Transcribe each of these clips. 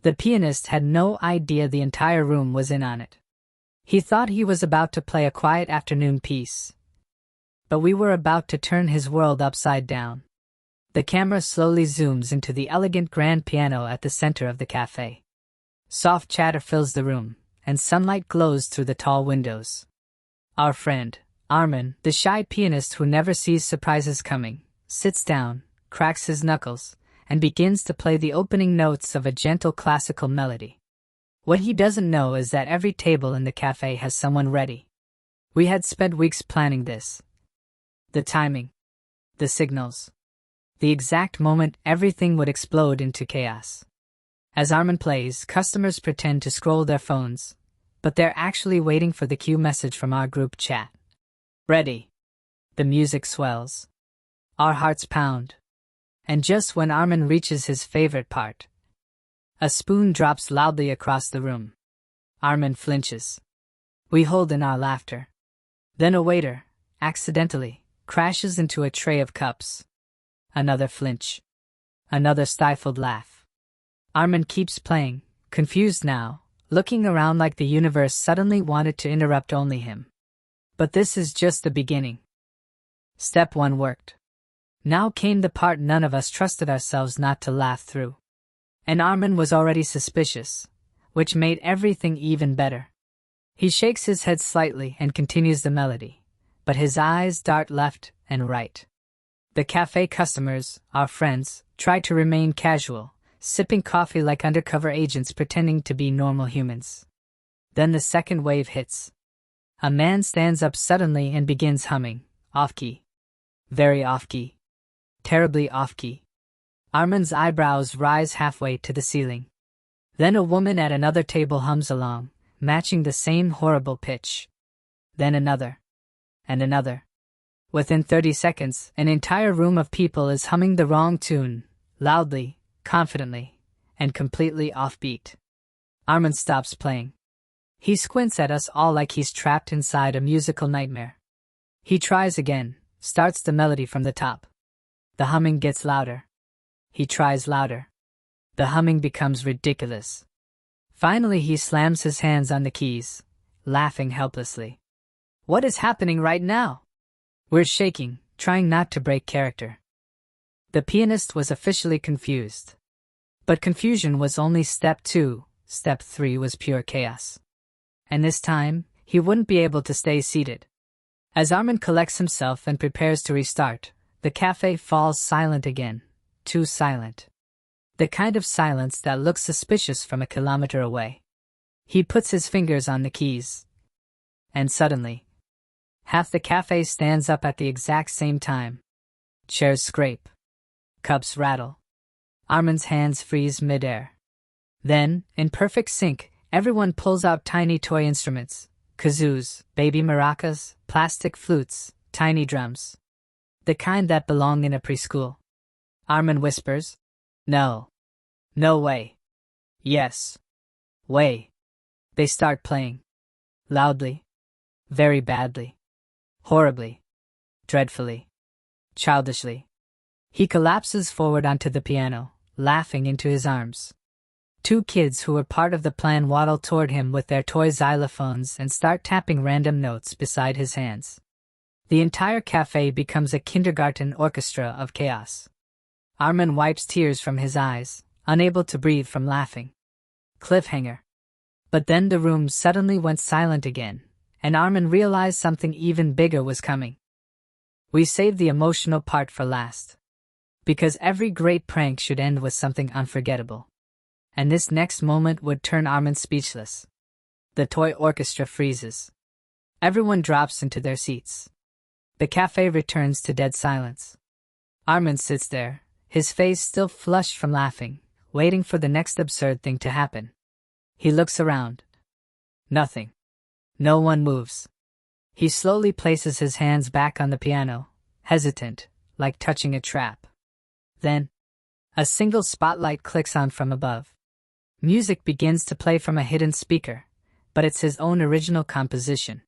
The pianist had no idea the entire room was in on it. He thought he was about to play a quiet afternoon piece, but we were about to turn his world upside down. The camera slowly zooms into the elegant grand piano at the center of the cafe. Soft chatter fills the room, and sunlight glows through the tall windows. Our friend, Armin, the shy pianist who never sees surprises coming, sits down, cracks his knuckles, and begins to play the opening notes of a gentle classical melody. What he doesn't know is that every table in the cafe has someone ready. We had spent weeks planning this. The timing, the signals, the exact moment everything would explode into chaos. As Armin plays, customers pretend to scroll their phones, but they're actually waiting for the cue message from our group chat. Ready. The music swells. Our hearts pound. And just when Armin reaches his favorite part, a spoon drops loudly across the room. Armin flinches. We hold in our laughter. Then a waiter, accidentally, crashes into a tray of cups. Another flinch. Another stifled laugh. Armin keeps playing, confused now, looking around like the universe suddenly wanted to interrupt only him. But this is just the beginning. Step 1 worked. Now came the part none of us trusted ourselves not to laugh through. And Armin was already suspicious, which made everything even better. He shakes his head slightly and continues the melody, but his eyes dart left and right. The cafe customers, our friends, try to remain casual, sipping coffee like undercover agents pretending to be normal humans. Then the second wave hits. A man stands up suddenly and begins humming, off-key. Very off-key. Terribly off-key. Armin's eyebrows rise halfway to the ceiling. Then a woman at another table hums along, matching the same horrible pitch. Then another. And another. Within 30 seconds, an entire room of people is humming the wrong tune, loudly, confidently, and completely offbeat. Armin stops playing. He squints at us all like he's trapped inside a musical nightmare. He tries again, starts the melody from the top. The humming gets louder. He tries louder. The humming becomes ridiculous. Finally he slams his hands on the keys, laughing helplessly. What is happening right now? We're shaking, trying not to break character. The pianist was officially confused. But confusion was only step 2, step 3 was pure chaos. And this time, he wouldn't be able to stay seated. As Armin collects himself and prepares to restart, the cafe falls silent again. Too silent. The kind of silence that looks suspicious from a kilometer away. He puts his fingers on the keys. And suddenly, half the cafe stands up at the exact same time. Chairs scrape. Cups rattle. Armin's hands freeze midair. Then, in perfect sync, everyone pulls out tiny toy instruments. Kazoos, baby maracas, plastic flutes, tiny drums. The kind that belong in a preschool. Armin whispers, "No. No way. Yes. Way." They start playing. Loudly. Very badly. Horribly. Dreadfully. Childishly. He collapses forward onto the piano, laughing into his arms. 2 kids who were part of the plan waddle toward him with their toy xylophones and start tapping random notes beside his hands. The entire cafe becomes a kindergarten orchestra of chaos. Armin wipes tears from his eyes, unable to breathe from laughing. Cliffhanger. But then the room suddenly went silent again, and Armin realized something even bigger was coming. We saved the emotional part for last. Because every great prank should end with something unforgettable. And this next moment would turn Armin speechless. The toy orchestra freezes. Everyone drops into their seats. The cafe returns to dead silence. Armin sits there, his face still flushed from laughing, waiting for the next absurd thing to happen. He looks around. Nothing. No one moves. He slowly places his hands back on the piano, hesitant, like touching a trap. Then, a single spotlight clicks on from above. Music begins to play from a hidden speaker, but it's his own original composition.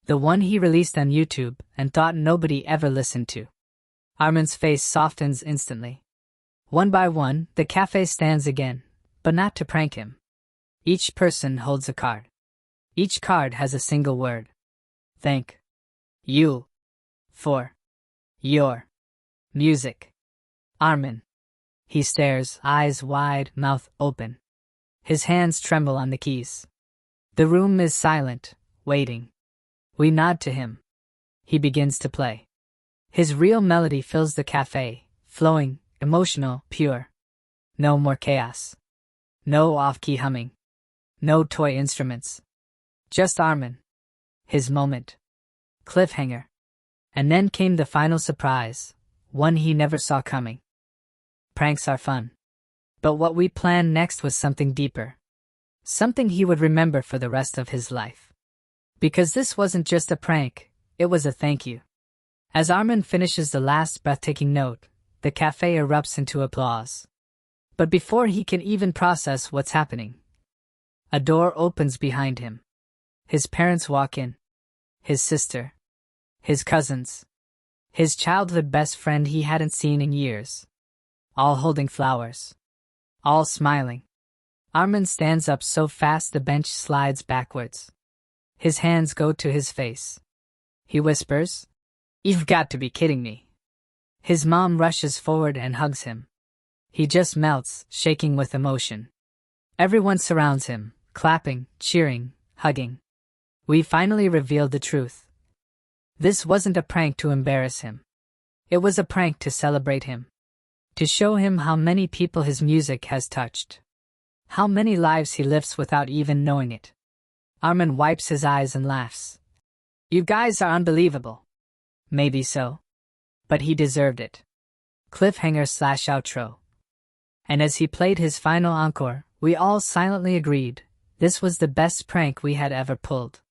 The one he released on YouTube and thought nobody ever listened to. Armin's face softens instantly. One by one, the cafe stands again, but not to prank him. Each person holds a card. Each card has a single word. Thank you for your music. Armin. He stares, eyes wide, mouth open. His hands tremble on the keys. The room is silent, waiting. We nod to him. He begins to play. His real melody fills the cafe, flowing, emotional, pure. No more chaos. No off-key humming. No toy instruments. Just Armin. His moment. Cliffhanger. And then came the final surprise, one he never saw coming. Pranks are fun. But what we planned next was something deeper. Something he would remember for the rest of his life. Because this wasn't just a prank, it was a thank you. As Armin finishes the last breathtaking note, the cafe erupts into applause. But before he can even process what's happening, a door opens behind him. His parents walk in. His sister. His cousins. His childhood best friend he hadn't seen in years. All holding flowers. All smiling. Armin stands up so fast the bench slides backwards. His hands go to his face. He whispers, "You've got to be kidding me." His mom rushes forward and hugs him. He just melts, shaking with emotion. Everyone surrounds him, clapping, cheering, hugging. We finally revealed the truth. This wasn't a prank to embarrass him. It was a prank to celebrate him. To show him how many people his music has touched. How many lives he lifts without even knowing it. Armin wipes his eyes and laughs. "You guys are unbelievable." Maybe so. But he deserved it. Cliffhanger/outro. And as he played his final encore, we all silently agreed, this was the best prank we had ever pulled.